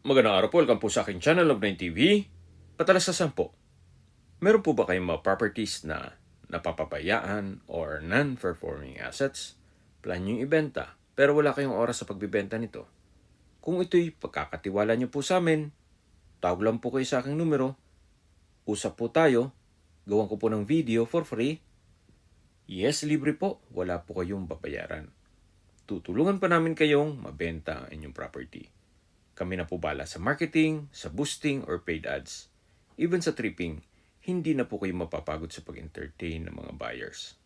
Magandang araw po, welcome po sa aking channel of 9 TV. Patalasasan po, meron po ba kayong mga properties na napapabayaan or non-performing assets? Plan nyo yung ibenta, pero wala kayong oras sa pagbibenta nito. Kung ito'y pagkakatiwala nyo po sa amin, tawag lang po kayo sa aking numero, usap po tayo, gawan ko po ng video for free. Yes, libre po, wala po kayong babayaran. Tutulungan pa namin kayong mabenta ang inyong property. Kami na po bala sa marketing, sa boosting or paid ads. Even sa tripping, hindi na po kayo mapapagod sa pag-entertain ng mga buyers.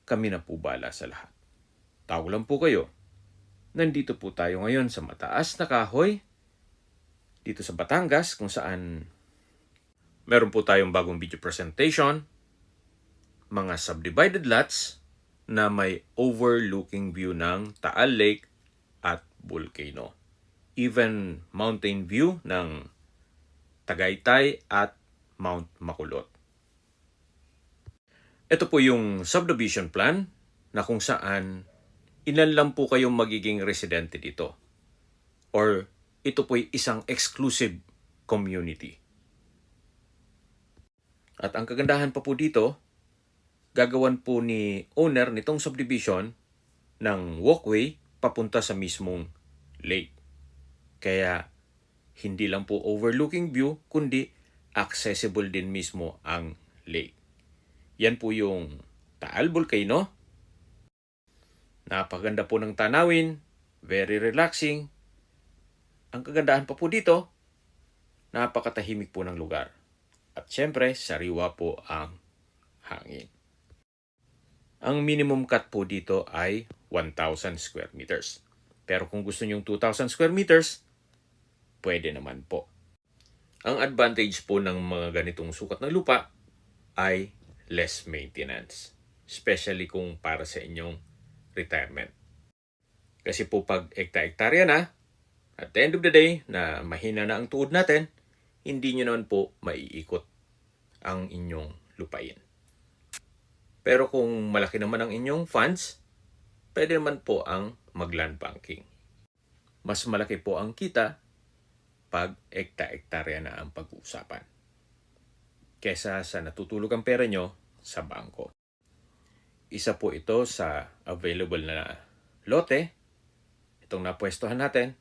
Kami na po bala sa lahat. Tawag lang po kayo. Nandito po tayo ngayon sa mataas na kahoy, dito sa Batangas, kung saan meron po tayong bagong video presentation, mga subdivided lots na may overlooking view ng Taal Lake at Volcano. Even mountain view ng Tagaytay at Mount Makulot. Ito po yung subdivision plan na kung saan ilan lang po kayong magiging residente dito. Or ito po ay isang exclusive community. At ang kagandahan pa po dito, gagawan po ni owner nitong subdivision ng walkway papunta sa mismong lake. Kaya hindi lang po overlooking view, kundi accessible din mismo ang lake. Yan po yung Taal Volcano. Napaganda po ng tanawin, very relaxing. Ang kagandahan pa po dito, napakatahimik po ng lugar. At syempre, sariwa po ang hangin. Ang minimum cut po dito ay 1,000 square meters. Pero kung gusto nyong 2,000 square meters, pwede naman po. Ang advantage po ng mga ganitong sukat na lupa ay less maintenance. Especially kung para sa inyong retirement. Kasi po pag ekta-ektarya na, at the end of the day, na mahina na ang tuod natin, hindi nyo naman po maiikot ang inyong lupain. Pero kung malaki naman ang inyong funds, pwede naman po ang mag-land banking. Mas malaki po ang kita pag ekta-ektarya na ang pag-uusapan kesa sa natutulog ang pera nyo sa bangko. Isa po ito sa available na lote, itong napwestohan natin,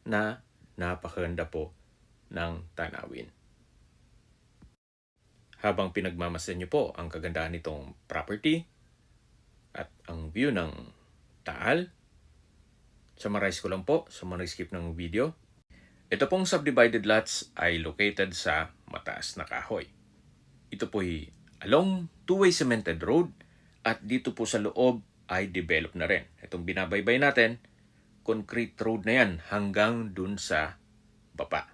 na napakaganda po ng tanawin. Habang pinagmamasan nyo po ang kagandahan nitong property at ang view ng Taal, summarize ko lang po sa mga skip ng video. Ito pong subdivided lots ay located sa mataas na kahoy. Ito po ay along two-way cemented road at dito po sa loob ay develop na rin. Itong binabaybay natin, concrete road na yan hanggang dun sa baba.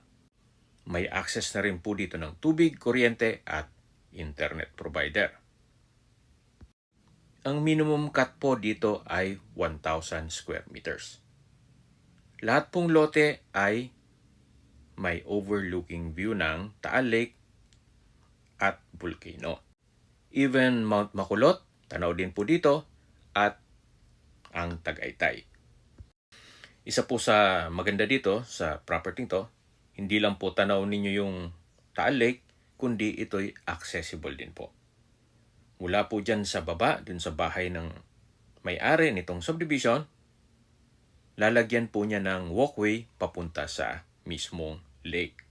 May access na rin po dito ng tubig, kuryente at internet provider. Ang minimum cut po dito ay 1,000 square meters. Lahat pong lote ay may overlooking view ng Taal Lake at Volcano. Even Mount Makulot, tanaw din po dito, at ang Tagaytay. Isa po sa maganda dito sa property to, hindi lang po tanaw ninyo yung Taal Lake, kundi ito'y accessible din po. Mula po dyan sa baba, dun sa bahay ng may-ari nitong subdivision, lalagyan po niya ng walkway papunta sa mismong lake.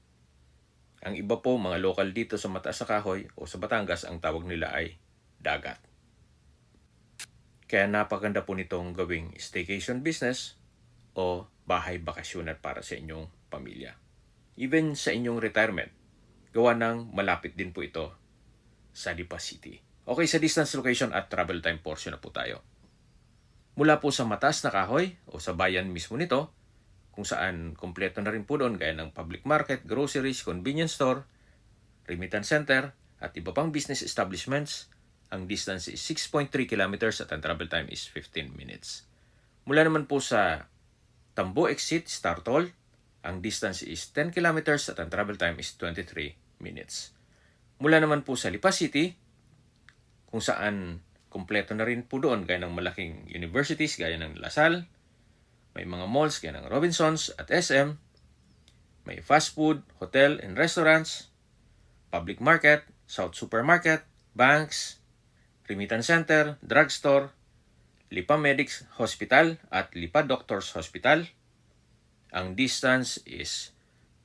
Ang iba po, mga local dito sa mataas na kahoy o sa Batangas, ang tawag nila ay dagat. Kaya napaganda po nitong gawing staycation business o bahay bakasyonan para sa inyong pamilya. Even sa inyong retirement, gawa ng malapit din po ito sa Lipa City. Okay, sa distance, location at travel time portion na po tayo. Mula po sa mataas na kahoy o sa bayan mismo nito, kung saan kompleto na rin po doon gaya ng public market, groceries, convenience store, remittance center, at iba pang business establishments, ang distance is 6.3 kilometers at ang travel time is 15 minutes. Mula naman po sa Tambo Exit, Startol, ang distance is 10 kilometers at ang travel time is 23 minutes. Mula naman po sa Lipa City, kung saan kompleto na rin po doon gaya ng malaking universities gaya ng La Salle, may mga malls gaya ng Robinsons at SM, May fast food, hotel and restaurants, public market, South Supermarket, banks, remittance center, drugstore, Lipa Medics Hospital at Lipa Doctors Hospital. Ang distance is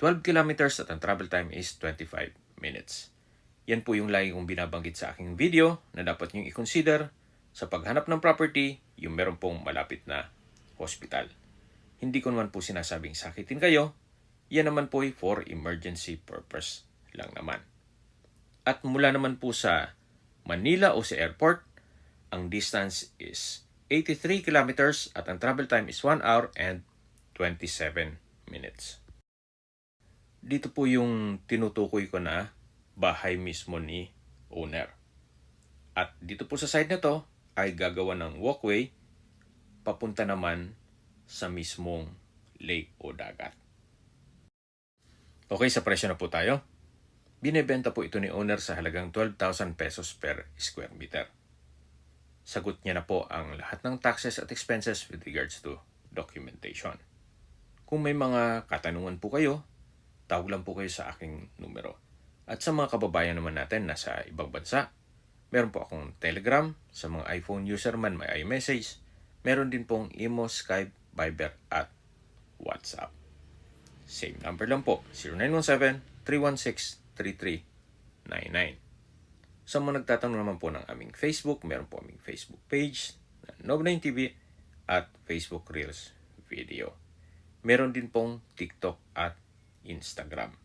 12 kilometers at ang travel time is 25 minutes. Yan po yung lagi kong binabanggit sa aking video na dapat nyo i-consider sa paghanap ng property, yung meron pong malapit na hospital. Hindi ko naman po sinasabing sakitin kayo, yan naman po ay for emergency purpose lang naman. At mula naman po sa Manila o sa airport, ang distance is 83 kilometers at ang travel time is 1 hour and 27 minutes. Dito po yung tinutukoy ko na bahay mismo ni owner. At dito po sa side na to ay gagawa ng walkway papunta naman sa mismong lake o dagat. Okay, sa presyo na po tayo. Binebenta po ito ni owner sa halagang 12,000 pesos per square meter. Sagot niya na po ang lahat ng taxes at expenses with regards to documentation. Kung may mga katanungan po kayo, tawag lang po kayo sa aking numero. At sa mga kababayan naman natin na sa ibang bansa, meron po akong Telegram. Sa mga iPhone user man, may iMessage. Meron din pong Imo, Skype, Viber at WhatsApp. Same number lang po, 0917-316-3399. Sa mga nagtatanong naman po ng aming Facebook, meron po aming Facebook page na Nob9TV at Facebook Reels Video. Meron din pong TikTok at Instagram.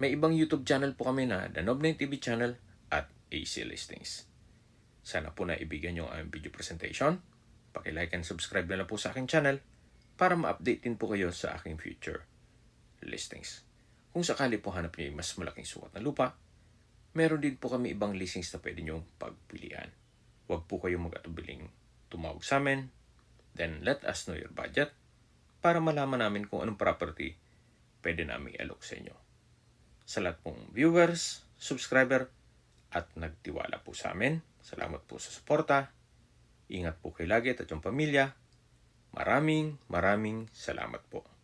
May ibang YouTube channel po kami na The Nob9TV channel at AC Listings. Sana po na ibigyan nyo ang video presentation. Paki-like and subscribe na lang po sa aking channel para ma-update din po kayo sa aking future listings. Kung sakali po hanap niyo mas malaking sukat na lupa, meron din po kami ibang listings na pwede nyo pagpilian. Huwag po kayong mag-atubiling tumawag sa amin. Then let us know your budget para malaman namin kung anong property pwede namin i-alok sa inyo. Sa lahat pong viewers, subscriber, at nagtiwala po sa amin, salamat po sa suporta. Ingat po kayo lagi at yung pamilya. Maraming salamat po.